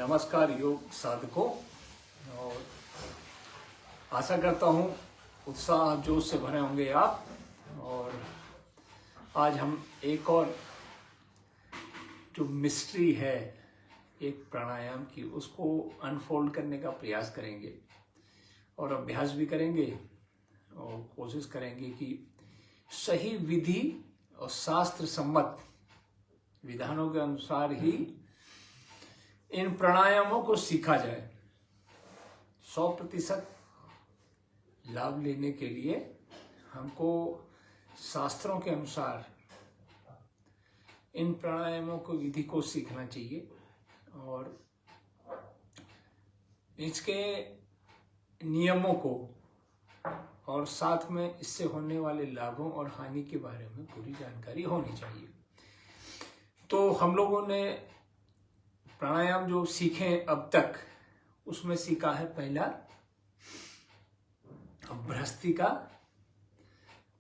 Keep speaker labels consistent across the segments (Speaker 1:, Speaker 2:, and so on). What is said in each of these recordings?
Speaker 1: नमस्कार योग साधकों। और आशा करता हूँ उत्साह जोश से भरे होंगे आप। और आज हम एक और जो मिस्ट्री है एक प्राणायाम की उसको अनफोल्ड करने का प्रयास करेंगे और अभ्यास भी करेंगे और कोशिश करेंगे कि सही विधि और शास्त्र सम्मत विधानों के अनुसार ही इन प्राणायामों को सीखा जाए। 100% लाभ लेने के लिए हमको शास्त्रों के अनुसार इन प्राणायामों को विधि को सीखना चाहिए और इसके नियमों को और साथ में इससे होने वाले लाभों और हानि के बारे में पूरी जानकारी होनी चाहिए। तो हम लोगों ने प्राणायाम जो सीखे अब तक उसमें सीखा है पहला भ्रस्त्रिका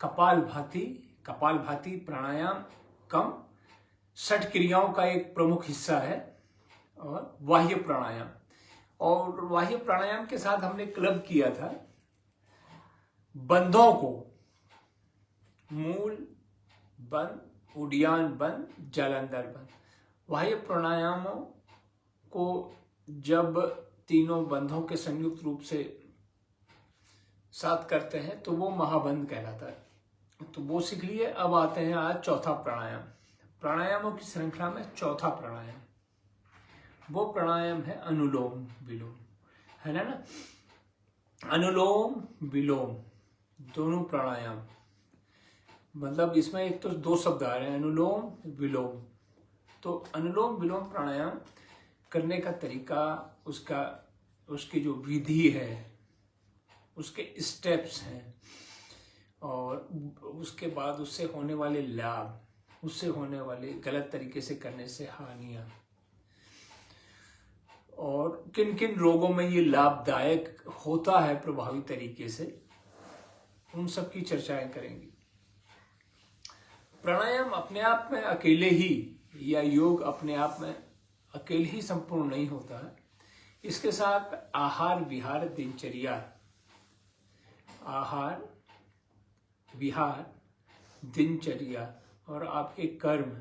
Speaker 1: कपालभाति प्राणायाम कम 60 क्रियाओं का एक प्रमुख हिस्सा है और बाह्य प्राणायाम। और बाह्य प्राणायाम के साथ हमने क्लब किया था बंधों को, मूल बंद, उडियान बंद, जालंधर बंद। बाह्य प्राणायामों को जब तीनों बंधों के संयुक्त रूप से साथ करते हैं तो वो महाबंध कहलाता है। तो वो सीख लिए। अब आते हैं आज चौथा प्राणायाम। प्राणायामों की श्रृंखला में चौथा प्राणायाम वो प्राणायाम है अनुलोम विलोम, है ना। अनुलोम विलोम दोनों प्राणायाम, मतलब इसमें एक तो दो शब्द आ रहे हैं अनुलोम विलोम। तो अनुलोम विलोम प्राणायाम करने का तरीका, उसकी जो विधि है, उसके स्टेप्स हैं और उसके बाद उससे होने वाले लाभ, उससे होने वाले गलत तरीके से करने से हानियां और किन किन रोगों में ये लाभदायक होता है प्रभावी तरीके से, उन सब की चर्चाएं करेंगे। प्राणायाम अपने आप में अकेले ही या योग अपने आप में अकेले ही संपूर्ण नहीं होता है। इसके साथ आहार विहार दिनचर्या, आहार विहार दिनचर्या और आपके कर्म,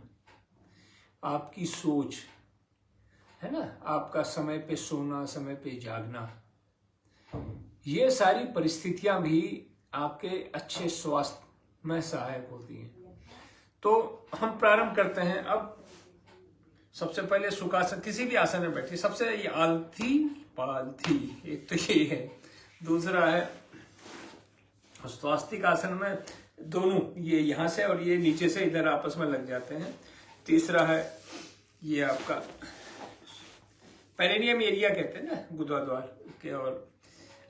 Speaker 1: आपकी सोच, है ना, आपका समय पे सोना, समय पे जागना, ये सारी परिस्थितियां भी आपके अच्छे स्वास्थ्य में सहायक होती हैं। तो हम प्रारंभ करते हैं। अब सबसे पहले सुखासन, किसी भी आसन में बैठिए। सबसे ये आलथी पालथी, एक तो ये है। दूसरा है स्वास्तिक आसन में दोनों, ये यहाँ से और ये नीचे से इधर आपस में लग जाते हैं। तीसरा है ये आपका पेरिनियम एरिया कहते हैं ना, गुदाद्वार के और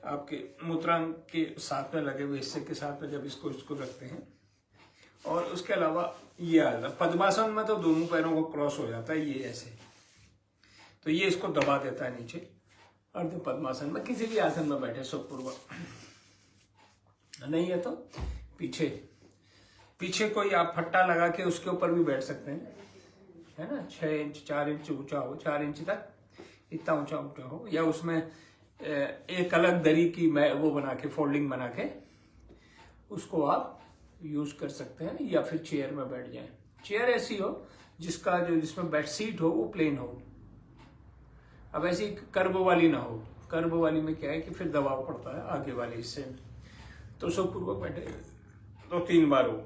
Speaker 1: आपके मूत्रांग के साथ में लगे हुए हिस्से के साथ में जब इसको रखते हैं। और उसके अलावा ये आता है पद्मासन में, तो दोनों पैरों को क्रॉस हो जाता है ये ऐसे, तो ये इसको दबा देता है नीचे। अर्ध पद्मासन में किसी भी आसन में बैठे सुखपूर्वक, नहीं है तो पीछे कोई आप फट्टा लगा के उसके ऊपर भी बैठ सकते हैं, है ना। 6 इंच 4 इंच ऊंचा हो, 4 इंच तक इतना ऊंचा हो, या उसमें एक अलग दरी की वो बना के, फोल्डिंग बना के उसको आप यूज कर सकते हैं। या फिर चेयर में बैठ जाएं। चेयर ऐसी हो जिसमें बेड सीट हो वो प्लेन हो। अब ऐसी कर्व वाली ना हो। कर्व वाली में क्या है कि फिर दबाव पड़ता है आगे वाले हिस्से में। तो सुखपूर्वक बैठे, तो 3 बार हो।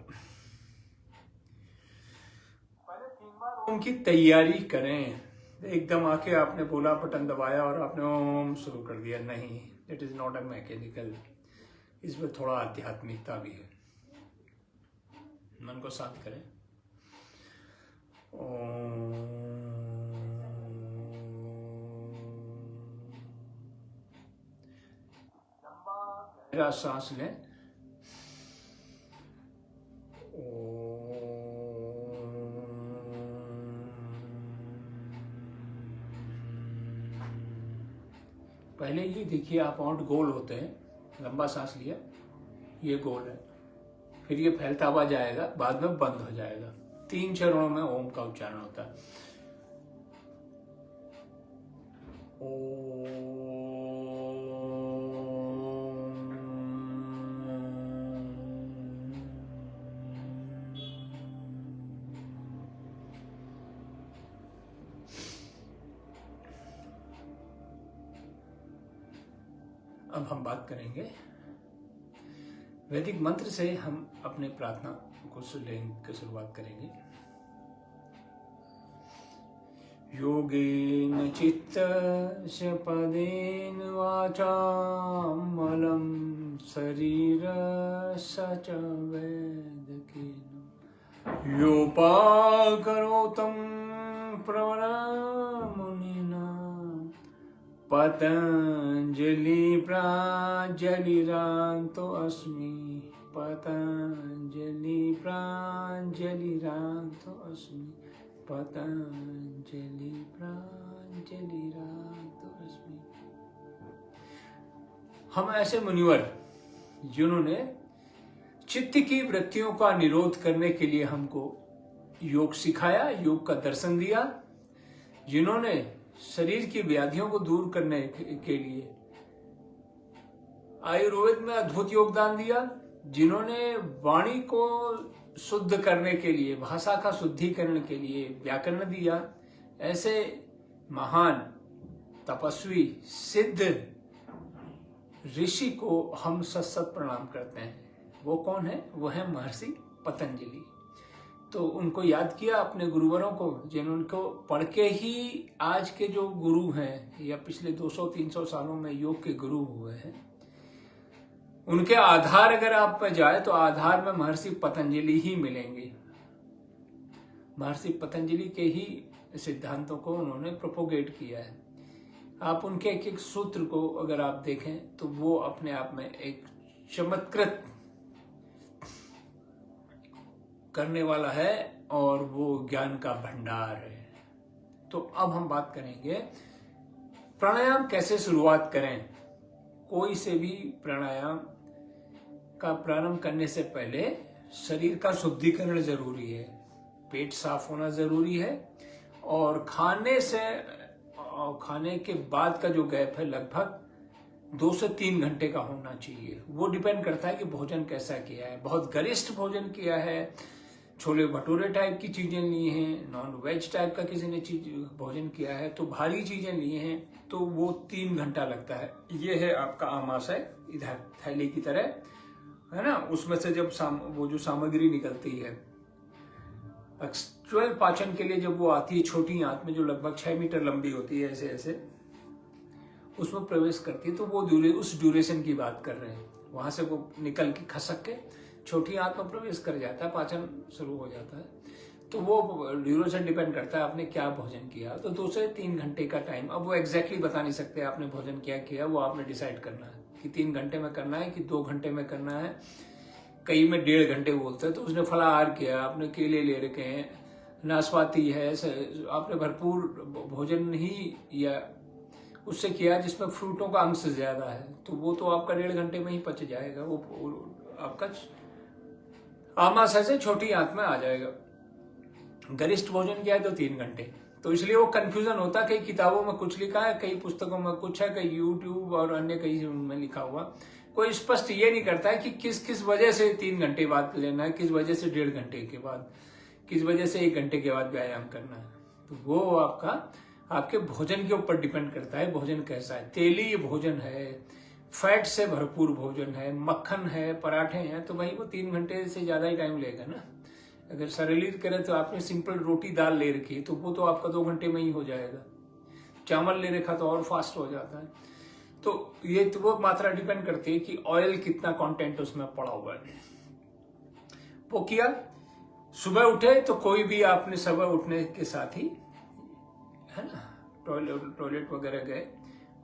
Speaker 1: पहले 3 बार ओम की तैयारी करें। एकदम आके आपने बोला, बटन दबाया और आपने ओम शुरू कर दिया, नहीं, it is not a mechanical. इसमें थोड़ा आध्यात्मिकता भी है। मन को शांत करें। लंबा सांस लें। पहले ये देखिए आप आउट गोल होते हैं, लंबा सांस लिया, ये गोल है, फिर ये फैलता हुआ जाएगा, बाद में बंद हो जाएगा। 3 चरणों में ओम का उच्चारण होता है। अब हम बात करेंगे वैदिक मंत्र से। हम अपने प्रार्थना को शुरुआत करेंगे। योगेन चित्तस्य पदेन वाचा मलं शरीरस्य च वैदकेन योपाकरोतं प्रवरमुनिना पतंजलि प्राञ्जलिरान्तो अस्मि पतंजलि प्राञ्जलिरान्तो अस्मि पतंजलि प्राञ्जलिरान्तो अस्मि। हम ऐसे मुनिवर जिन्होंने चित्त की वृत्तियों का निरोध करने के लिए हमको योग सिखाया, योग का दर्शन दिया, जिन्होंने शरीर की व्याधियों को दूर करने के लिए आयुर्वेद में अद्भुत योगदान दिया, जिन्होंने वाणी को शुद्ध करने के लिए, भाषा का शुद्धिकरण के लिए व्याकरण दिया, ऐसे महान तपस्वी सिद्ध ऋषि को हम सत प्रणाम करते हैं। वो कौन है? वो है महर्षि पतंजलि। तो उनको याद किया, अपने गुरुवरों को, जिनको पढ़ के ही आज के जो गुरु हैं या पिछले 200-300 सालों में योग के गुरु हुए हैं, उनके आधार अगर आप पर जाए तो आधार में महर्षि पतंजलि ही मिलेंगे। महर्षि पतंजलि के ही सिद्धांतों को उन्होंने प्रोपोगेट किया है। आप उनके एक एक सूत्र को अगर आप देखें तो वो अपने आप में एक चमत्कृत करने वाला है और वो ज्ञान का भंडार है। तो अब हम बात करेंगे प्राणायाम कैसे शुरुआत करें। कोई से भी प्राणायाम का प्रारंभ करने से पहले शरीर का शुद्धिकरण जरूरी है, पेट साफ होना जरूरी है, और खाने के बाद का जो गैप है लगभग 2 से 3 घंटे का होना चाहिए। वो डिपेंड करता है कि भोजन कैसा किया है। बहुत गरिष्ठ भोजन किया है, छोले भटूरे टाइप की चीजें ली हैं, नॉन वेज टाइप का किसी ने भोजन किया है, तो भारी चीजें ली हैं, तो वो 3 घंटा लगता है। ये है आपका आमाशय, इधर थैली की तरह है ना, उसमें से जब वो जो सामग्री निकलती है एक्चुअल पाचन के लिए, जब वो आती है छोटी आंत में जो लगभग 6 मीटर लंबी होती है, ऐसे ऐसे उसमें प्रवेश करती है, तो वो उस ड्यूरेशन की बात कर रहे हैं। वहां से वो निकल के खसक के छोटी आंत में प्रवेश कर जाता है, पाचन शुरू हो जाता है। तो वो ड्यूरेशन डिपेंड करता है आपने क्या भोजन किया। तो 2 से 3 घंटे का टाइम, अब वो एग्जैक्टली बता नहीं सकते आपने भोजन क्या किया, वो आपने डिसाइड करना है कि 3 घंटे में करना है कि 2 घंटे में करना है। कई में 1.5 घंटे बोलते हैं। तो उसने फलाहार किया, आपने केले ले रखे हैं, नाशपाती है, आपने भरपूर भोजन ही या उससे किया जिसमें फ्रूटों का अंश ज्यादा है, तो वो तो आपका 1.5 घंटे में ही पच जाएगा। वो आपका आमाशय से छोटी आंत में आ जाएगा। गरिष्ठ भोजन किया है तो 3 घंटे। तो इसलिए वो कंफ्यूजन होता है, कई किताबों में कुछ लिखा है, कई पुस्तकों में कुछ है, कई यूट्यूब और अन्य कई में लिखा हुआ। कोई स्पष्ट ये नहीं करता है कि किस किस वजह से 3 घंटे बाद लेना है, किस वजह से 1.5 घंटे के बाद, किस वजह से 1 घंटे के बाद व्यायाम करना है। तो वो आपके भोजन के ऊपर डिपेंड करता है, भोजन कैसा है। तेली भोजन है, फैट से भरपूर भोजन है, मक्खन है, पराठे हैं, तो भाई वो 3 घंटे से ज्यादा ही टाइम लेगा ना। अगर सरलीकृत करें तो आपने सिंपल रोटी दाल ले रखी तो वो तो आपका 2 घंटे में ही हो जाएगा। चावल ले रखा तो और फास्ट हो जाता है। तो ये तो वो मात्रा डिपेंड करती है कि ऑयल कितना कंटेंट उसमें पड़ा हुआ है। वो किया, सुबह उठे तो कोई भी आपने सुबह उठने के साथ ही है ना टॉयलेट वगैरह गए,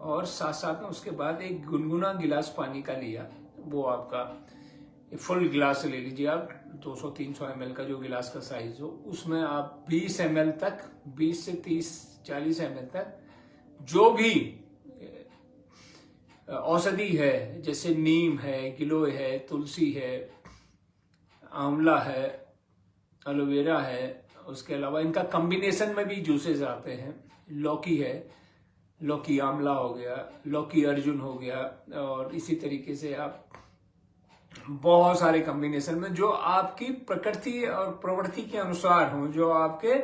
Speaker 1: और साथ साथ में उसके बाद एक गुनगुना गिलास पानी का लिया। वो आपका फुल गिलास ले लीजिए आप, 200-300 ml का जो गिलास का साइज हो, उसमें आप 20 ml तक, 20 से 30-40 ml तक जो भी औषधि है, जैसे नीम है, गिलोय है, तुलसी है, आंवला है, एलोवेरा है, उसके अलावा इनका कॉम्बिनेशन में भी जूसेस आते हैं, लौकी है, लौकी आमला हो गया, लौकी अर्जुन हो गया, और इसी तरीके से आप बहुत सारे कॉम्बिनेशन में जो आपकी प्रकृति और प्रवृत्ति के अनुसार हो, जो आपके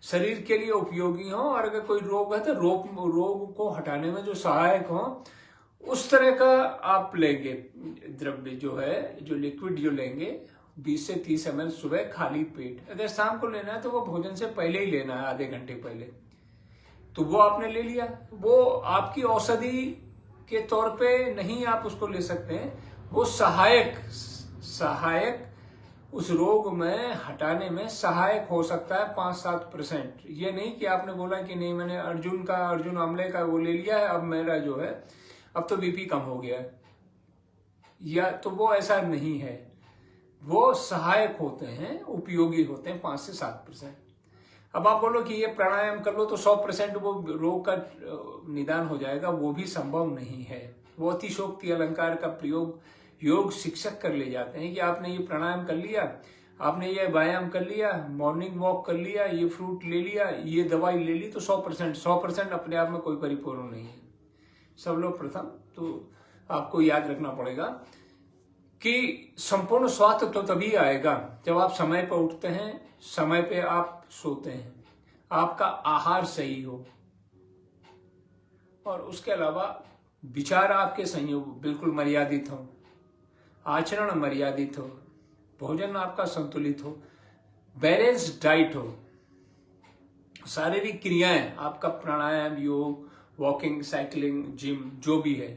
Speaker 1: शरीर के लिए उपयोगी हो, और अगर कोई रोग है तो रोग को हटाने में जो सहायक हो, उस तरह का आप लेंगे द्रव्य जो है, जो लिक्विड जो लेंगे 20 से 30 ml सुबह खाली पेट। अगर शाम को लेना है तो वो भोजन से पहले ही लेना है, आधे घंटे पहले। तो वो आपने ले लिया, वो आपकी औषधि के तौर पे नहीं आप उसको ले सकते हैं, वो सहायक उस रोग में हटाने में सहायक हो सकता है 5-7%। ये नहीं कि आपने बोला कि नहीं मैंने अर्जुन आमले का वो ले लिया है, अब मेरा जो है अब तो बीपी कम हो गया है, या तो वो ऐसा नहीं है। वो सहायक होते हैं, उपयोगी होते हैं 5 से 7%। अब आप बोलो कि ये प्राणायाम कर लो तो 100% वो रोग का निदान हो जाएगा, वो भी संभव नहीं है। वो अतिशोक्ति अलंकार का प्रयोग योग शिक्षक कर ले जाते हैं कि आपने ये प्राणायाम कर लिया, आपने ये व्यायाम कर लिया, मॉर्निंग वॉक कर लिया, ये फ्रूट ले लिया, ये दवाई ले ली, तो 100% अपने आप में कोई परिपूर्ण नहीं है। सब लोग प्रथम तो आपको याद रखना पड़ेगा कि संपूर्ण स्वास्थ्य तो तभी आएगा जब आप समय पर उठते हैं, समय पे आप सोते हैं, आपका आहार सही हो, और उसके अलावा विचार आपके संयोग बिल्कुल मर्यादित हो, आचरण मर्यादित हो, भोजन आपका संतुलित हो, बैलेंस डाइट हो, शारीरिक क्रियाएं आपका प्राणायाम, योग, वॉकिंग, साइकिलिंग, जिम जो भी है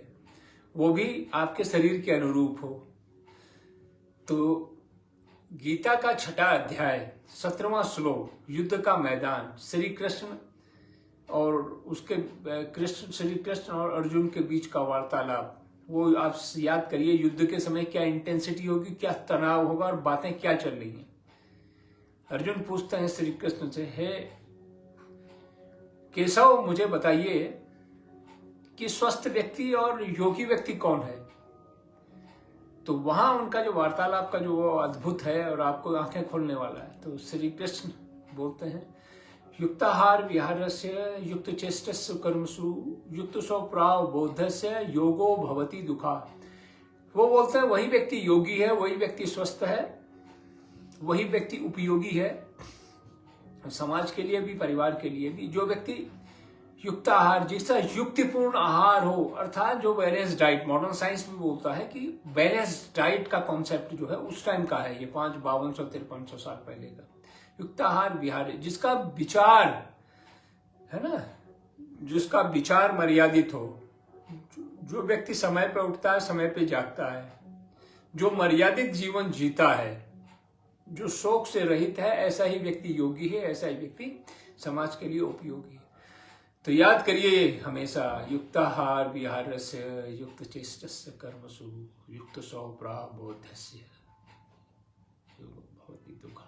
Speaker 1: वो भी आपके शरीर के अनुरूप हो। तो गीता का 6वां अध्याय 17वां श्लोक, युद्ध का मैदान, श्री कृष्ण और श्री कृष्ण और अर्जुन के बीच का वार्तालाप, वो आप याद करिए। युद्ध के समय क्या इंटेंसिटी होगी, क्या तनाव होगा और बातें क्या चल रही हैं। अर्जुन पूछते हैं श्री कृष्ण से, हे केशव मुझे बताइए कि स्वस्थ व्यक्ति और योगी व्यक्ति कौन है। तो वहां उनका जो वार्तालाप का जो अद्भुत है और आपको आंखें खोलने वाला है। तो श्री कृष्ण बोलते हैं, युक्ताहार विहारस्य युक्त चेष्टस्य कर्मसु युक्त स्वप्राव बोधस्य योगो भवति दुखा। वो बोलते हैं वही व्यक्ति योगी है, वही व्यक्ति स्वस्थ है, वही व्यक्ति उपयोगी है, समाज के लिए भी, परिवार के लिए भी। जो व्यक्ति युक्त आहार, जिसका युक्तिपूर्ण आहार हो, अर्थात जो बैलेंस डाइट, मॉडर्न साइंस भी बोलता है कि बैलेंस डाइट का कॉन्सेप्ट जो है उस टाइम का है, ये 5253 साल पहले का। युक्त आहार विहार, जिसका विचार है ना, जिसका विचार मर्यादित हो, जो व्यक्ति समय पे उठता है, समय पे जागता है, जो मर्यादित जीवन जीता है, जो शोक से रहित है, ऐसा ही व्यक्ति योगी है, ऐसा ही व्यक्ति समाज के लिए उपयोगी है। तो याद करिए हमेशा, युक्ताहार विहारस्य युक्त चेष्टस्य कर्मसु युक्त स्वप्राबोधस्य योगो भवति दुःखा।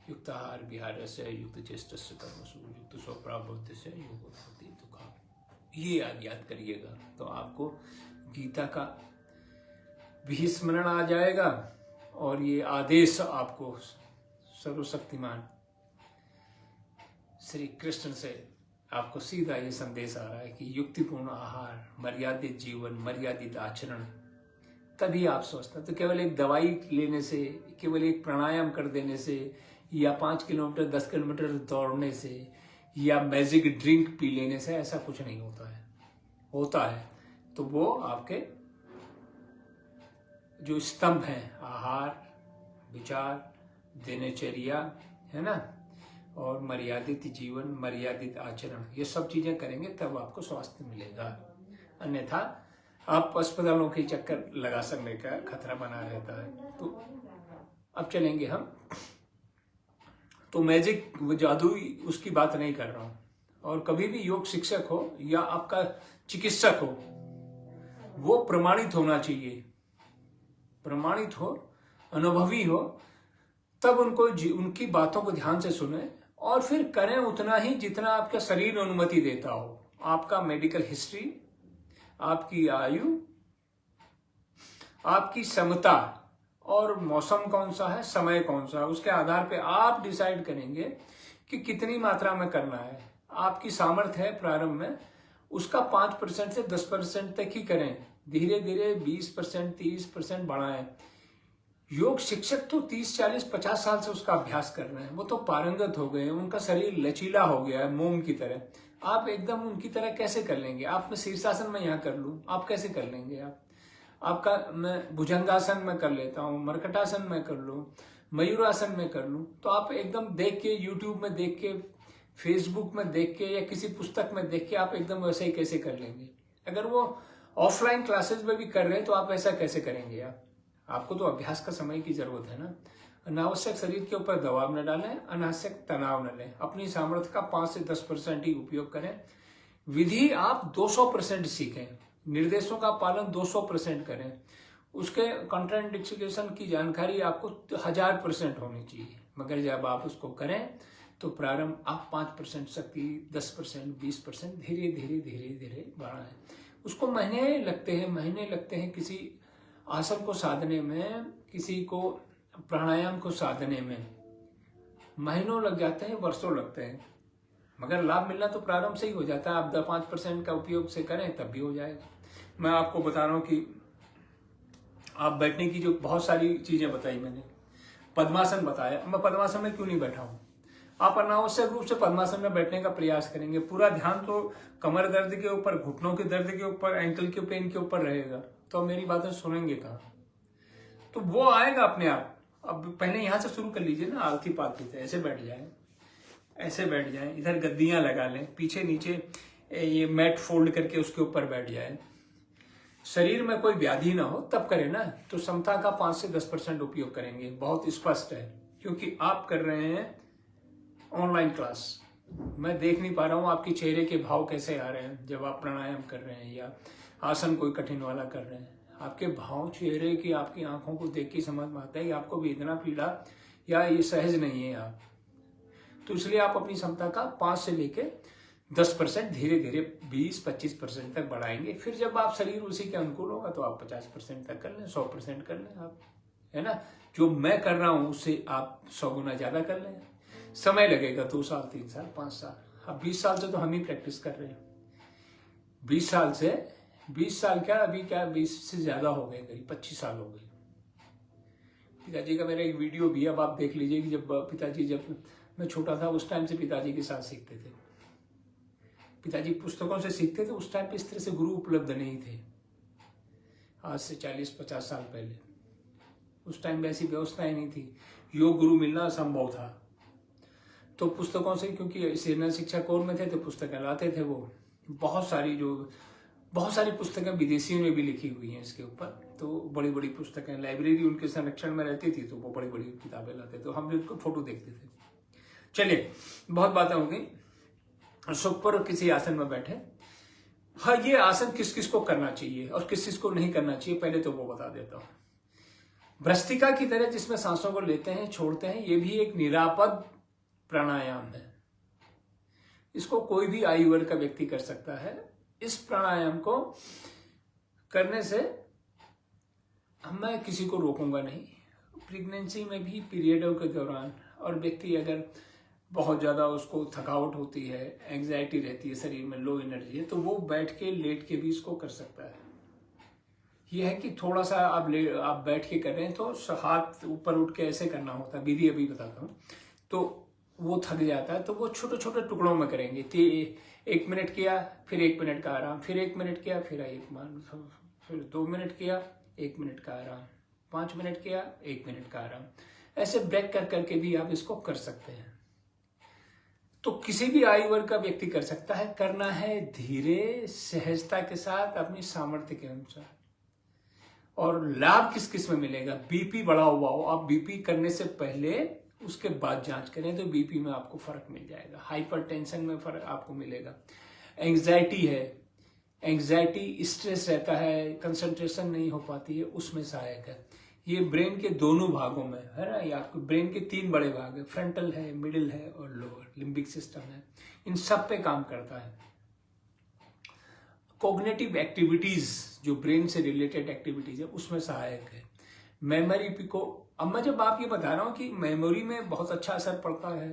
Speaker 1: युक्ताहार विहारस्य युक्त चेष्टस्य कर्मसु युक्त स्वप्राबोधस्य योगो भवति दुःखा। ये याद करिएगा तो आपको गीता का भी स्मरण आ जाएगा, और ये आदेश आपको सर्वशक्तिमान श्री कृष्ण से आपको सीधा ये संदेश आ रहा है कि युक्तिपूर्ण आहार, मर्यादित जीवन, मर्यादित आचरण, तभी आप स्वस्थ हैं। तो केवल एक दवाई लेने से, केवल एक प्राणायाम कर देने से, या 5 किलोमीटर 10 किलोमीटर दौड़ने से, या मैजिक ड्रिंक पी लेने से ऐसा कुछ नहीं होता है। होता है तो वो आपके जो स्तंभ हैं, आहार, विचार, दिनचर्या, है ना, और मर्यादित जीवन, मर्यादित आचरण, ये सब चीजें करेंगे तब आपको स्वास्थ्य मिलेगा। अन्यथा आप अस्पतालों के चक्कर लगा सकने का खतरा बना रहता है। तो अब चलेंगे हम, तो मैजिक, जादुई उसकी बात नहीं कर रहा हूं। और कभी भी योग शिक्षक हो या आपका चिकित्सक हो, वो प्रमाणित होना चाहिए, प्रमाणित हो, अनुभवी हो, तब उनकी बातों को ध्यान से सुने और फिर करें उतना ही जितना आपका शरीर अनुमति देता हो। आपका मेडिकल हिस्ट्री, आपकी आयु, आपकी क्षमता, और मौसम कौन सा है, समय कौन सा है, उसके आधार पे आप डिसाइड करेंगे कि कितनी मात्रा में करना है। आपकी सामर्थ्य है प्रारंभ में, उसका 5% से 10% तक ही करें, धीरे धीरे 20%, 30% बढ़ाएं। योग शिक्षक तो 30, 40, 50 साल से उसका अभ्यास कर रहे हैं, वो तो पारंगत हो गए हैं, उनका शरीर लचीला हो गया है मोम की तरह। आप एकदम उनकी तरह कैसे कर लेंगे? आप मैं शीर्षासन में यहाँ कर लूँ, आप कैसे कर लेंगे? आपका मैं भुजंगासन में कर लेता हूँ, मरकटासन में कर लूँ, मयूरासन में कर लूँ, तो आप एकदम देख के, यूट्यूब में देख के, फेसबुक में देख के या किसी पुस्तक में देख के आप एकदम वैसे ही कैसे कर लेंगे? अगर वो ऑफलाइन क्लासेस में भी कर रहे हैं तो आप ऐसा कैसे करेंगे? आपको तो अभ्यास का समय की जरूरत है ना। अनावश्यक शरीर के ऊपर दबाव न डालें, अनावश्यक तनाव न लें, अपनी सामर्थ्य का 5 से 10% ही उपयोग करें। विधि आप 200% सीखें, निर्देशों का पालन 200% करें, उसके कॉन्ट्राइंडिकेशन की जानकारी आपको 1000% होनी चाहिए। मगर जब आप उसको करें तो प्रारंभ आप 5% शक्ति, 10%, 20% धीरे धीरे धीरे धीरे बढ़ाएं। उसको महीने लगते हैं किसी आसन को साधने में, किसी को प्राणायाम को साधने में महीनों लग जाते हैं, वर्षों लगते हैं, मगर लाभ मिलना तो प्रारंभ से ही हो जाता है। आप 5% का उपयोग से करें तब भी हो जाएगा। मैं आपको बता रहा हूं कि आप बैठने की जो बहुत सारी चीजें बताई मैंने, पद्मासन बताया, मैं पद्मासन में क्यों नहीं बैठा हूं? आप अनावश्यक रूप से पद्मासन में बैठने का प्रयास करेंगे, पूरा ध्यान तो कमर दर्द के ऊपर, घुटनों के दर्द के ऊपर, एंकल के पेन के ऊपर रहेगा, तो मेरी बातें सुनेंगे कहाँ? तो वो आएगा अपने आप। अब पहले यहां से शुरू कर लीजिए ना, आलती पालती से ऐसे बैठ जाए, ऐसे बैठ जाए, इधर गद्दियां लगा लें, पीछे नीचे ये मैट फोल्ड करके उसके ऊपर बैठ जाए, शरीर में कोई व्याधि ना हो, तब करें ना। तो समता का 5 से 10% उपयोग करेंगे, बहुत स्पष्ट है, क्योंकि आप कर रहे हैं ऑनलाइन क्लास। मैं देख नहीं पा रहा हूं आपके चेहरे के भाव कैसे आ रहे हैं जब आप प्राणायाम कर रहे हैं या आसन कोई कठिन वाला कर रहे हैं। आपके भाव चेहरे की, आपकी आंखों को देख के समझ में आता है कि आपको वेदना, पीड़ा या ये सहज नहीं है आप। तो इसलिए आप अपनी क्षमता का 5 से लेके 10% धीरे धीरे 20-25% तक बढ़ाएंगे। फिर जब आप शरीर उसी के अनुकूल होगा तो आप 50% तक कर लें, 100% कर लें आप, है ना। जो मैं कर रहा हूं उससे आप 100 गुना ज्यादा कर लें। समय लगेगा 2 साल, 3 साल, 5 साल। अब 20 साल से तो हम ही प्रैक्टिस कर रहे हैं। 20 साल से, 20 साल क्या, अभी क्या 20 से ज्यादा हो गए, करीब 25 साल हो गए। पिताजी का मेरा एक वीडियो भी, अब आप देख लीजिए कि जब मैं छोटा था उस टाइम से पिताजी के साथ सीखते थे। पिताजी पुस्तकों से सीखते थे, उस टाइम पे इस तरह से गुरु उपलब्ध नहीं थे। आज से 40-50 साल पहले उस टाइम में ऐसी व्यवस्थाएं नहीं थी, योग गुरु मिलना असंभव था। तो पुस्तकों से, क्योंकि सेना शिक्षा कोर में थे तो पुस्तकें लाते थे वो, बहुत सारी पुस्तकें विदेशियों ने भी लिखी हुई हैं इसके ऊपर। तो बड़ी बड़ी पुस्तकें, लाइब्रेरी उनके संरक्षण में रहती थी, तो वो बड़ी बड़ी किताबें लाते, तो हम उनको फोटो देखते थे। चलिए, बहुत बातें हो गई। सुख पर किसी आसन में बैठे। हाँ, ये आसन किस किस को करना चाहिए और किस किस को नहीं करना चाहिए, पहले तो वो बता देता हूं। भ्रष्टिका की तरह जिसमें सांसों को लेते हैं, छोड़ते हैं, ये भी एक निरापद प्राणायाम है। इसको कोई भी आयु वर्ग का व्यक्ति कर सकता है। इस प्राणायाम को करने से मैं किसी को रोकूंगा नहीं। प्रेगनेंसी में भी पीरियडों के दौरान, और व्यक्ति अगर बहुत ज़्यादा उसको थकावट होती है, एंग्जाइटी रहती है, शरीर में लो एनर्जी है, तो वो बैठ के, लेट के भी इसको कर सकता है। यह है कि थोड़ा सा आप बैठ के कर रहे हैं तो हाथ ऊपर उठ के ऐसे करना होता है, विधि अभी बताता हूँ। तो वो थक जाता है, तो वो छोटे छोटे टुकड़ों में करेंगे। 1 मिनट किया, फिर 1 मिनट का आराम, फिर 1 मिनट किया, फिर 2 मिनट किया, 1 मिनट का आराम, 5 मिनट किया, 1 मिनट का आराम, ऐसे ब्रेक कर करके भी आप इसको कर सकते हैं। तो किसी भी आयु वर्ग का व्यक्ति कर सकता है। करना है धीरे, सहजता के साथ, अपनी सामर्थ्य के अनुसार। और लाभ किस किस में मिलेगा? बीपी बढ़ा हुआ हो, आप बीपी करने से पहले उसके बाद जांच करें तो बीपी में आपको फर्क मिल जाएगा। हाइपरटेंशन में फर्क आपको मिलेगा। एंग्जाइटी है, एंग्जाइटी स्ट्रेस रहता है, कंसंट्रेशन नहीं हो पाती है, उसमें सहायक है। ये ब्रेन के दोनों भागों में है ना। ये आपको ब्रेन के 3 बड़े भाग है, फ्रंटल है, मिडिल है और लोअर लिम्बिक सिस्टम है। इन सब पे काम करता है। कॉग्निटिव एक्टिविटीज, जो ब्रेन से रिलेटेड एक्टिविटीज है, उसमें सहायक है। मेमोरी को, अब मैं जब आप ये बता रहा हूं कि मेमोरी में बहुत अच्छा असर पड़ता है,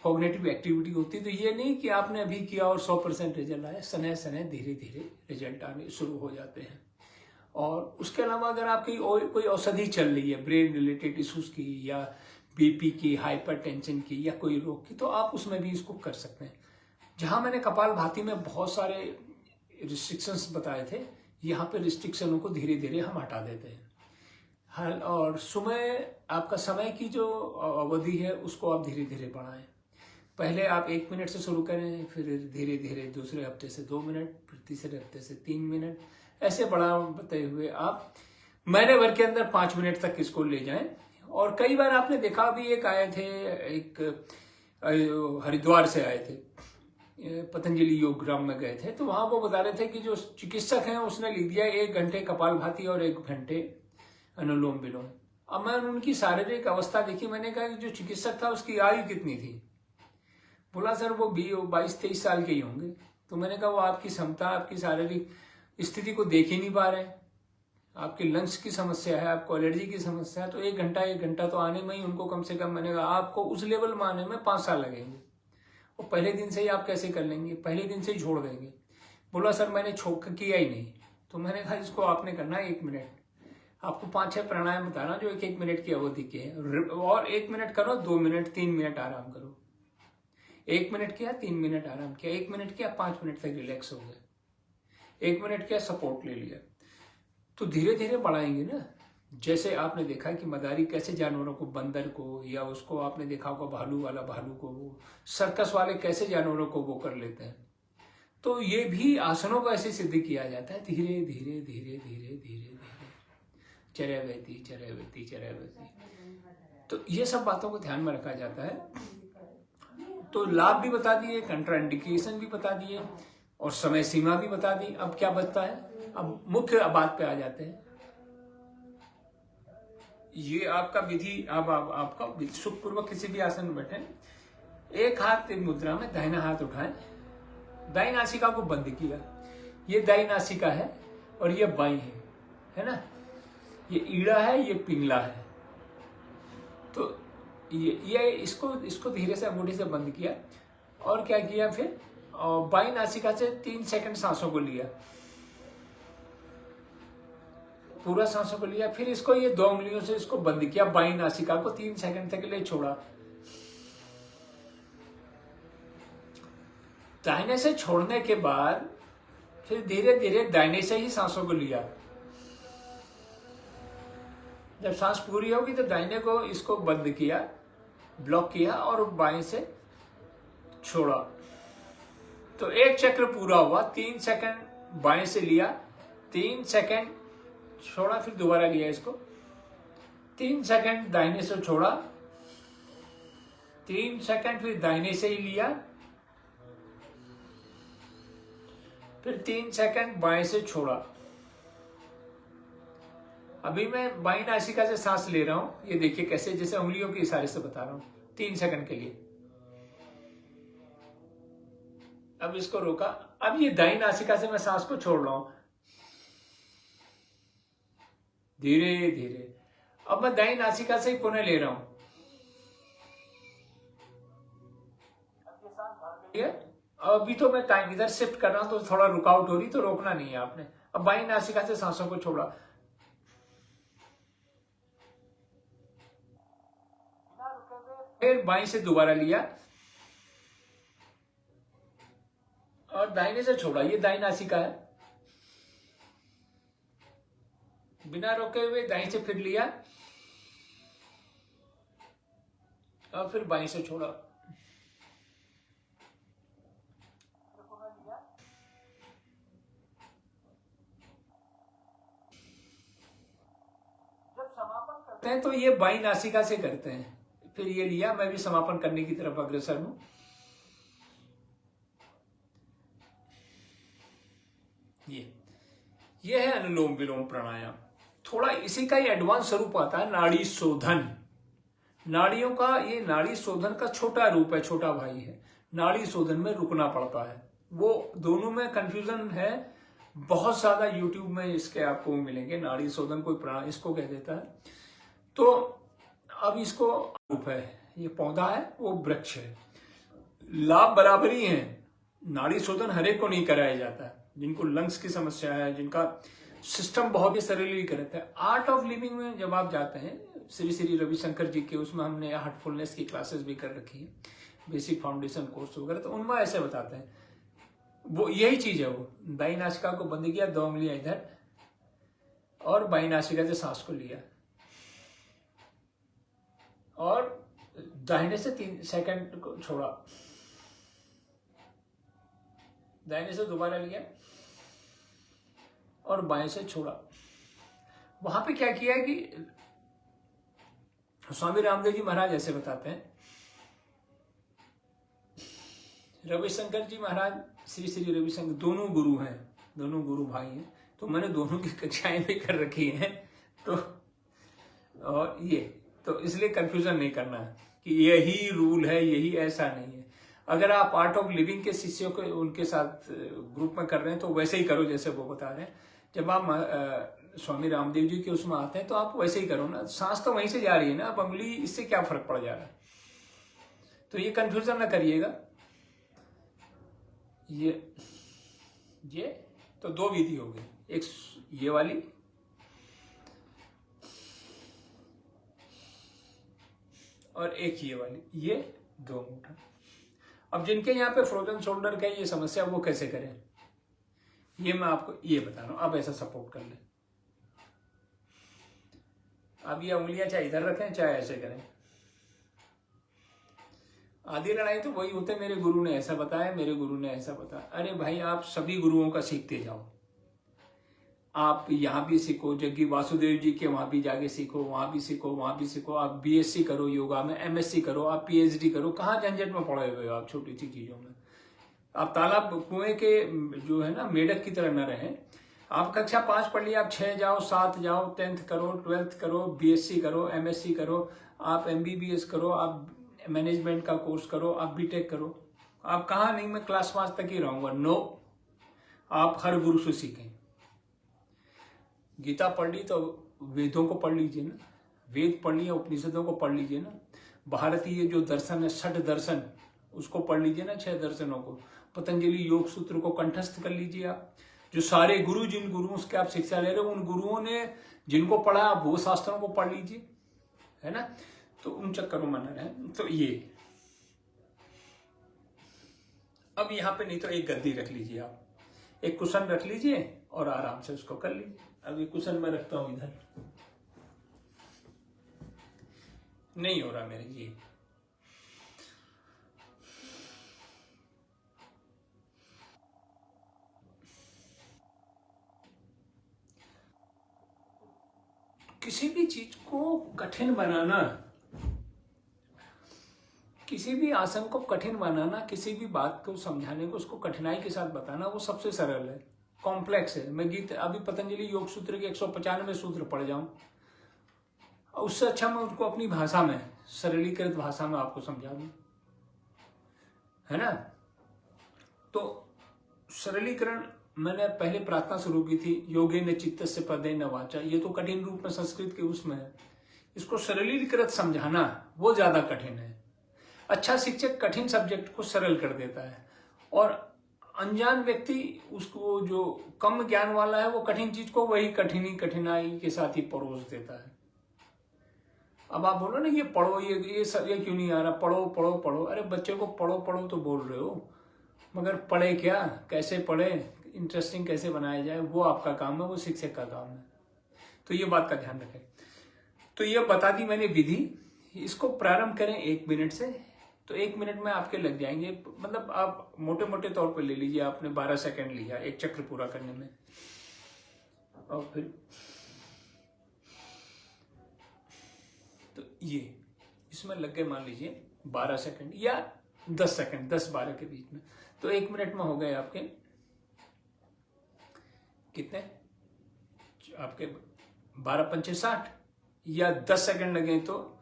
Speaker 1: कॉग्निटिव एक्टिविटी होती है। तो ये नहीं कि आपने अभी किया और 100% रिजल्ट आया, सने सने धीरे धीरे रिजल्ट आने शुरू हो जाते हैं। और उसके अलावा अगर आपकी कोई औषधि चल रही है ब्रेन रिलेटेड इश्यूज की या बीपी की, हाइपरटेंशन की या कोई रोग की, तो आप उसमें भी इसको कर सकते हैं। जहां मैंने कपालभाति में बहुत सारे रिस्ट्रिक्शंस बताए थे, यहाँ पे रिस्ट्रिक्शनों को धीरे धीरे हम हटा देते हैं। और आपका समय की जो अवधि है उसको आप धीरे धीरे बढ़ाएं। पहले आप 1 मिनट से शुरू करें, फिर धीरे धीरे दूसरे हफ्ते से 2 मिनट, फिर तीसरे हफ्ते से 3 मिनट, ऐसे बढ़ाते हुए आप महीने भर के अंदर 5 मिनट तक इसको ले जाएं। और कई बार आपने देखा, अभी एक आए थे, एक हरिद्वार से आए थे, पतंजलि योग ग्राम में गए थे, तो वहां वो बता रहे थे कि जो चिकित्सक हैं उसने लिख दिया 1 घंटे कपालभाति और 1 घंटे अनुलोम विलोम। अब मैं उनकी शारीरिक अवस्था देखी, मैंने कहा कि जो चिकित्सक था उसकी आयु कितनी थी? बोला सर वो 22-23 साल के ही होंगे। तो मैंने कहा वो आपकी क्षमता, आपकी शारीरिक स्थिति को देख ही नहीं पा रहे हैं। आपके लंग्स की समस्या है, आपको एलर्जी की समस्या है, तो 1 घंटा तो आने में ही उनको कम से कम, मैंने कहा आपको उस लेवल में आने में 5 साल लगेंगे। और पहले दिन से ही आप कैसे कर लेंगे? पहले दिन से ही छोड़ देंगे। बोला सर मैंने किया ही नहीं। तो मैंने कहा इसको आपने करना है 1 मिनट। आपको 5-6 प्राणायाम बताना जो 1-1 मिनट की अवधि के हैं, और 1 मिनट करो, 2 मिनट, 3 मिनट आराम करो। 1 मिनट किया, 3 मिनट आराम किया, 1 मिनट किया, 5 मिनट तक रिलैक्स हो गए, 1 मिनट किया, सपोर्ट ले लिया। तो धीरे धीरे बढ़ाएंगे ना। जैसे आपने देखा कि मदारी कैसे जानवरों को, बंदर को, या उसको आपने देखा होगा भालू वाला, भालू को, वो सर्कस वाले कैसे जानवरों को वो कर लेते हैं। तो ये भी आसनों को ऐसे सिद्ध किया जाता है, धीरे धीरे धीरे धीरे धीरे धीरे, चरैवेति चरैवेति चरैवेति। तो ये सब बातों को ध्यान में रखा जाता है। तो लाभ भी बता दिए, कंट्राइंडिकेशन भी बता दिए, और समय सीमा भी बता दी। अब क्या बचता है? अब मुख्य बात पे आ जाते हैं। ये आपका विधि, अब आपका सुखपूर्वक किसी भी आसन में बैठे, एक हाथ मुद्रा में दाहिना हाथ उठाएं, दाई नासिका को बंद किया। ये दाई नासिका है और ये बाई है ना। ये ईड़ा है, ये पिंगला है। तो ये इसको धीरे से अंगूठी से बंद किया। और क्या किया फिर? बाई नासिका से 3 सेकंड सांसों को लिया, पूरा सांसों को लिया। फिर इसको ये 2 उंगलियों से इसको बंद किया, बाई नासिका को 3 सेकंड तक के लिए छोड़ा। दाहिने से छोड़ने के बाद फिर धीरे धीरे दाहिने से ही सांसों को लिया। जब सांस पूरी होगी तो दाहिने को इसको बंद किया, ब्लॉक किया, और बाएं से छोड़ा। तो 1 चक्र पूरा हुआ। 3 सेकंड बाएं से लिया, 3 सेकंड छोड़ा, फिर दोबारा लिया इसको, 3 सेकंड दाहिने से छोड़ा, 3 सेकंड फिर दाहिने से ही लिया, फिर 3 सेकंड बाएं से छोड़ा। अभी मैं बाई नासिका से सांस ले रहा हूं, ये देखिए कैसे, जैसे उंगलियों के इशारे से बता रहा हूं, 3 सेकंड के लिए। अब इसको रोका। अब ये दाई नासिका से मैं सांस को छोड़ रहा हूं धीरे धीरे। अब मैं दाई नासिका से ही पुनः ले रहा हूं। अभी तो मैं टाइम इधर शिफ्ट कर रहा हूं, तो थोड़ा रुकावट हो रही, तो रोकना नहीं है आपने। अब बाई नासिका से सांसों को छोड़ा, फिर बाई से दोबारा लिया और दाहिने से छोड़ा। ये दाई नासिका है। बिना रोके हुए दाई से फिर लिया और फिर बाई से छोड़ा। जब समापन करते हैं तो ये बाई नासिका से करते हैं। फिर ये लिया, मैं भी समापन करने की तरफ अग्रसर हूं। ये है अनुलोम विलोम प्राणायाम। थोड़ा इसी का ही एडवांस स्वरूप आता है नाड़ी शोधन। नाड़ियों का, ये नाड़ी शोधन का छोटा रूप है, छोटा भाई है। नाड़ी शोधन में रुकना पड़ता है। वो दोनों में कंफ्यूजन है बहुत ज्यादा। यूट्यूब में इसके आपको मिलेंगे। नाड़ी शोधन कोई प्राणायाम इसको कह देता है। तो अब इसको रूप है, ये पौधा है, वो वृक्ष है। लाभ बराबर ही है। नाड़ी शोधन हर एक को नहीं कराया जाता है, जिनको लंग्स की समस्या है, जिनका सिस्टम बहुत ही सरलीकरण रहता है। आर्ट ऑफ लिविंग में जब आप जाते हैं, श्री श्री रविशंकर जी के, उसमें हमने हार्टफुलनेस की क्लासेस भी कर रखी है, बेसिक फाउंडेशन कोर्स वगैरह, तो उनमें ऐसे बताते हैं, वो यही चीज है। वो दाई नासिका को बंद किया, 2 उंगलियां इधर, और बाई नासिका से सांस को लिया, और दाहिने से 3 सेकंड को छोड़ा, दाहिने से दोबारा लिया और बाएं से छोड़ा। वहां पे क्या किया है कि स्वामी रामदेव जी महाराज ऐसे बताते हैं, रविशंकर जी महाराज, श्री श्री रविशंकर, दोनों गुरु हैं, दोनों गुरु भाई हैं, तो मैंने दोनों की कक्षाएं भी कर रखी हैं। तो और ये तो इसलिए कंफ्यूजन नहीं करना है कि यही रूल है, यही, ऐसा नहीं है। अगर आप आर्ट ऑफ लिविंग के शिष्यों को उनके साथ ग्रुप में कर रहे हैं तो वैसे ही करो जैसे वो बता रहे हैं। जब आप स्वामी रामदेव जी के उसमें आते हैं तो आप वैसे ही करो ना, सांस तो वहीं से जा रही है ना, अब उंगली, इससे क्या फर्क पड़ जा रहा है। तो ये कंफ्यूजन ना करिएगा। ये तो 2 विधि हो गई, एक ये वाली, और एक ये वाली, ये 2 अंगूठा। अब जिनके यहाँ पे फ्रोजन शोल्डर का ये समस्या, वो कैसे करें, ये मैं आपको ये बता रहा हूं। आप ऐसा सपोर्ट कर लें, अब ये उंगलियां चाहे इधर रखें चाहे ऐसे करें। आधी लड़ाई तो वही होते, मेरे गुरु ने ऐसा बताया, मेरे गुरु ने ऐसा बताया। अरे भाई, आप सभी गुरुओं का सीखते जाओ। आप यहाँ भी सीखो, जग्गी वासुदेव जी के वहां भी जाके सीखो, वहां भी सीखो, वहां भी सीखो। आप बीएससी करो योगा में, एमएससी करो, आप पीएचडी करो। कहाँ झंझट में पड़े हुए हो आप छोटी सी चीजों में। आप तालाब कुएं के जो है ना मेढक की तरह न रहें। आप कक्षा 5 पढ़ लिया, आप 6 जाओ, 7 जाओ, 10th करो, 12th करो, बीएससी करो, एमएससी करो, आप एमबीबीएस करो, आप मैनेजमेंट का कोर्स करो, आप बीटेक करो। आप कहा नहीं मैं क्लास 5 तक ही रहूंगा, नो। आप हर गुरु से सीखें। गीता पढ़ ली तो वेदों को पढ़ लीजिए ना, वेद पढ़ लिया, उपनिषदों को पढ़ लीजिए ना। भारतीय जो दर्शन है, 6 दर्शन, उसको पढ़ लीजिए ना, 6 दर्शनों को। पतंजलि योग सूत्र को कंठस्थ कर लीजिए आप। जो सारे गुरु, जिन गुरुओं से आप शिक्षा ले रहे हो, उन गुरुओं ने जिनको पढ़ा, आप वो शास्त्रों को पढ़ लीजिए, है ना। तो उन चक्करों में न रहे। तो ये अब यहाँ पे नहीं तो एक गद्दी रख लीजिए, आप एक कुशन रख लीजिए और आराम से उसको कर लीजिए। अब ये कुशन मैं रखता हूं इधर, नहीं हो रहा मेरे, ये किसी भी चीज को कठिन बनाना, किसी भी आसन को कठिन बनाना, किसी भी बात को समझाने को उसको कठिनाई के साथ बताना, वो सबसे सरल है। कॉम्प्लेक्स है, मैं गीत अभी पतंजलि योग सूत्र के 195 सूत्र पढ़ जाऊं, उससे अच्छा मैं उनको अपनी भाषा में, सरलीकृत भाषा में आपको समझा दूं, है ना। तो सरलीकरण, मैंने पहले प्रार्थना शुरू की थी, योगे न चित्तस्य पदे न वाचा, ये तो कठिन रूप में संस्कृत के उसमें है। इसको सरलीकृत समझाना वो ज्यादा कठिन है। अच्छा शिक्षक कठिन सब्जेक्ट को सरल कर देता है, और अनजान व्यक्ति, उसको जो कम ज्ञान वाला है, वो कठिन चीज को वही कठिनाई के साथ ही परोस देता है। अब आप बोलो ना ये पढ़ो, ये सब, ये क्यों नहीं आ रहा, पढ़ो पढ़ो पढ़ो। अरे बच्चे को पढ़ो पढ़ो तो बोल रहे हो, मगर पढ़े क्या, कैसे पढ़े, इंटरेस्टिंग कैसे बनाया जाए, वो आपका काम है, वो शिक्षक का काम है। तो ये बात का ध्यान रखें। तो ये बता दी मैंने विधि। इसको प्रारंभ करें 1 मिनट से, तो 1 मिनट में आपके लग जाएंगे, मतलब आप मोटे मोटे तौर पर ले लीजिए, आपने 12 सेकंड लिया एक चक्र पूरा करने में, और फिर तो ये इसमें लग गए मान लीजिए 12 सेकंड या 10 सेकंड, 10-12 के बीच में। तो 1 मिनट में हो गए आपके कितने, आपके 12 पंचे 60, या 10 सेकंड लगे तो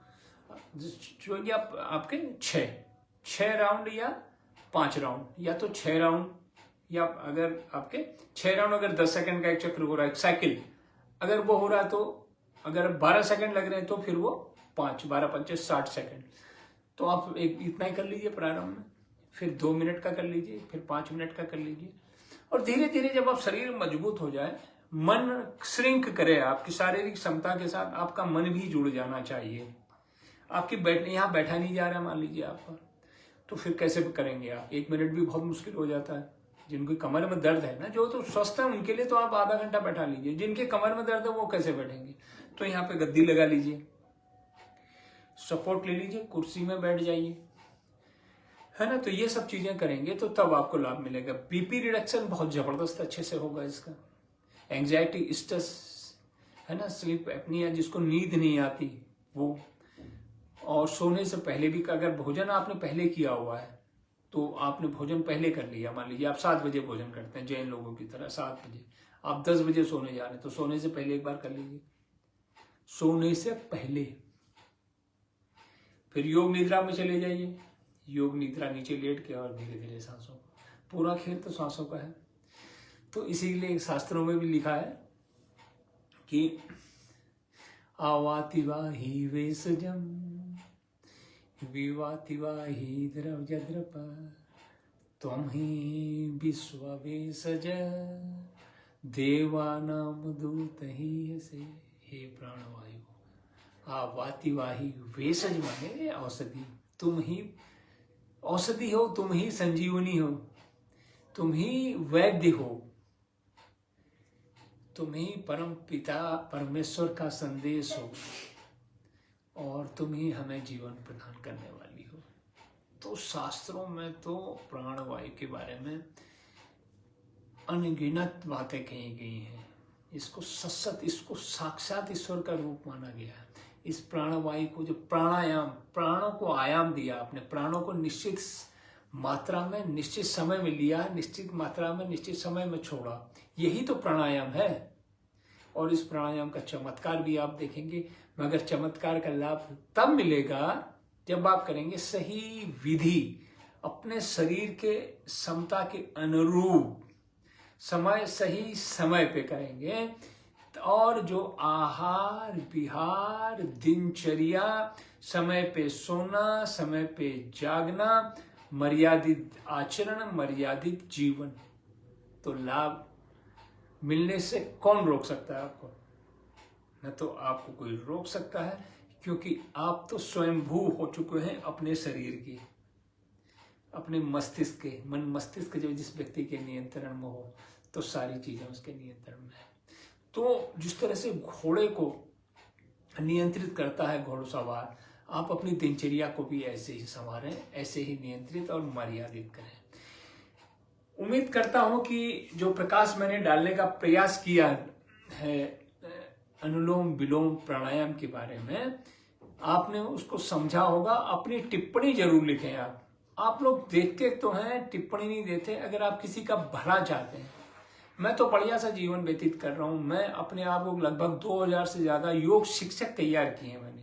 Speaker 1: जो ये आपके 6 राउंड या 5 राउंड, या तो 6 राउंड, या अगर आपके 6 राउंड, अगर 10 सेकंड का एक चक्र हो रहा है, साइकिल अगर वो हो रहा है, तो अगर 12 सेकंड लग रहे हैं तो फिर वो 5, 12 पंचे 60 सेकंड। तो आप एक इतना ही कर लीजिए प्रारंभ में, फिर 2 मिनट का कर लीजिए, फिर 5 मिनट का कर लीजिए। और धीरे धीरे जब आप शरीर मजबूत हो जाए, मन श्रिंक करे, आपकी शारीरिक क्षमता के साथ आपका मन भी जुड़ जाना चाहिए। आपकी बैठने, यहाँ बैठा नहीं जा रहा मान लीजिए आपका, तो फिर कैसे करेंगे आप? 1 मिनट भी बहुत मुश्किल हो जाता है। जिनकी कमर में दर्द है ना, जो तो स्वस्थ है उनके लिए तो आप आधा घंटा बैठा लीजिए, जिनके कमर में दर्द है वो कैसे बैठेंगे? तो यहाँ पे गद्दी लगा लीजिए, सपोर्ट ले लीजिए, कुर्सी में बैठ जाइए, है ना। तो ये सब चीजें करेंगे तो तब आपको लाभ मिलेगा। बीपी रिडक्शन बहुत जबरदस्त अच्छे से होगा इसका। एंग्जाइटी, स्ट्रेस, है ना, स्लीप एपनिया, जिसको नींद नहीं आती वो, और सोने से पहले भी अगर भोजन आपने पहले किया हुआ है तो आपने भोजन पहले कर लिया, मान लीजिए आप 7 बजे भोजन करते हैं जैन लोगों की तरह, 7 बजे, आप 10 बजे सोने जा रहे हैं, तो सोने से पहले एक बार कर लीजिए, सोने से पहले। फिर योग निद्रा में चले जाइए, योग निद्रा, नीचे लेट के और धीरे धीरे सांसों, पूरा खेल तो सांसों का है। तो इसीलिए शास्त्रों में भी लिखा है कि आवाति वाही वेशजम विवाति वाही द्रव्य द्रप त्वं ही विश्व वेशज देवानाम दूत ही से। हे प्राणवायु, आवाति वाही वेशज माने औषधि, तुम ही औषधि हो, तुम ही संजीवनी हो, तुम ही वैद्य हो, तुम ही परम पिता परमेश्वर का संदेश हो, और तुम ही हमें जीवन प्रदान करने वाली हो। तो शास्त्रों में तो प्राणवायु के बारे में अनगिनत बातें कही गई हैं। इसको सशक्त, इसको साक्षात ईश्वर का रूप माना गया है। इस प्राणवायु को, जो प्राणायाम, प्राणों को आयाम दिया आपने, प्राणों को निश्चित मात्रा में निश्चित समय में लिया, निश्चित मात्रा में निश्चित समय में छोड़ा, यही तो प्राणायाम है। और इस प्राणायाम का चमत्कार भी आप देखेंगे, मगर चमत्कार का लाभ तब मिलेगा जब आप करेंगे सही विधि, अपने शरीर के क्षमता के अनुरूप, समय सही समय पे करेंगे। और जो आहार विहार, दिनचर्या, समय पे सोना, समय पे जागना, मर्यादित आचरण, मर्यादित जीवन, तो लाभ मिलने से कौन रोक सकता है आपको? न तो आपको कोई रोक सकता है, क्योंकि आप तो स्वयंभू हो चुके हैं अपने शरीर की, अपने मस्तिष्क के, मन मस्तिष्क जब जिस व्यक्ति के नियंत्रण में हो तो सारी चीजें उसके नियंत्रण में है। तो जिस तरह से घोड़े को नियंत्रित करता है घोड़सवार, आप अपनी दिनचर्या को भी ऐसे ही संवारें, ऐसे ही नियंत्रित और मर्यादित करें। उम्मीद करता हूं कि जो प्रकाश मैंने डालने का प्रयास किया है अनुलोम विलोम प्राणायाम के बारे में, आपने उसको समझा होगा। अपनी टिप्पणी जरूर लिखें। आप लोग देखते तो हैं, टिप्पणी नहीं देते। अगर आप किसी का भला चाहते हैं, मैं तो बढ़िया सा जीवन व्यतीत कर रहा हूं। मैं अपने आप को लगभग 2000 से ज्यादा योग शिक्षक तैयार किए हैं मैंने।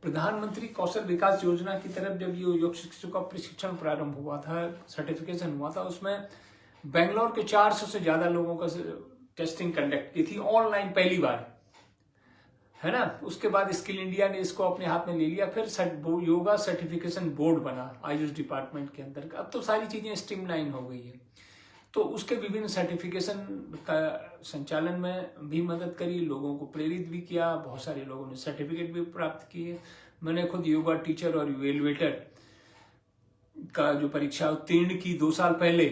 Speaker 1: प्रधानमंत्री कौशल विकास योजना की तरफ जब ये योग शिक्षकों का प्रशिक्षण प्रारंभ हुआ था, सर्टिफिकेशन हुआ था, उसमें बेंगलोर के 400 से ज्यादा लोगों का टेस्टिंग कंडक्ट की थी ऑनलाइन, पहली बार, है ना। उसके बाद स्किल इंडिया ने इसको अपने हाथ में ले लिया। फिर योगा सर्टिफिकेशन बोर्ड बना आयुष डिपार्टमेंट के अंदर। अब तो सारी चीजें स्ट्रीमलाइन हो गई है। तो उसके विभिन्न सर्टिफिकेशन का संचालन में भी मदद करी, लोगों को प्रेरित भी किया, बहुत सारे लोगों ने सर्टिफिकेट भी प्राप्त किए। मैंने खुद योगा टीचर और इवेलुएटर का जो परीक्षा उत्तीर्ण की 2 साल पहले,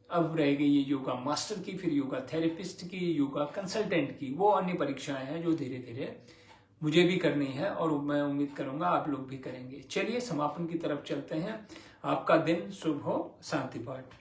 Speaker 1: अब रह गई ये योगा मास्टर की, फिर योगा थेरेपिस्ट की, योगा कंसल्टेंट की। वो अन्य परीक्षाएं हैं जो धीरे धीरे मुझे भी करनी है, और मैं उम्मीद करूंगा आप लोग भी करेंगे। चलिए समापन की तरफ चलते हैं। आपका दिन शुभ हो। शांति पाठ।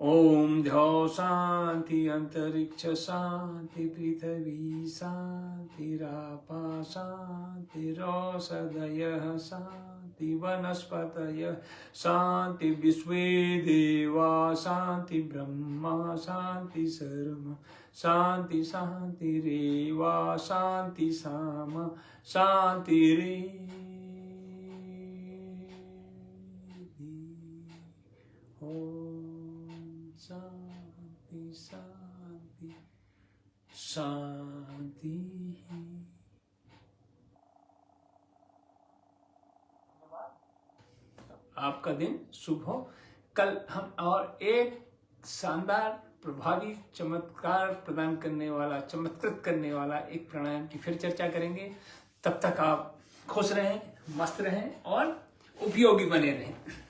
Speaker 1: ओम ध्यो शांति, अंतरिक्ष शांति, पृथ्वी शांति, रापा शांति, रौषधयः शांति, वनस्पतयः शांति, विश्वे देवा शांति, ब्रह्मा शांति, सर्व शांति शांति रेवा शांति, सामा शांति रे। शांति शांति शांति। आपका दिन शुभ हो। कल हम और एक शानदार, प्रभावी, चमत्कार प्रदान करने वाला, चमत्कृत करने वाला एक प्राणायाम की फिर चर्चा करेंगे। तब तक आप खुश रहें, मस्त रहें और उपयोगी बने रहें।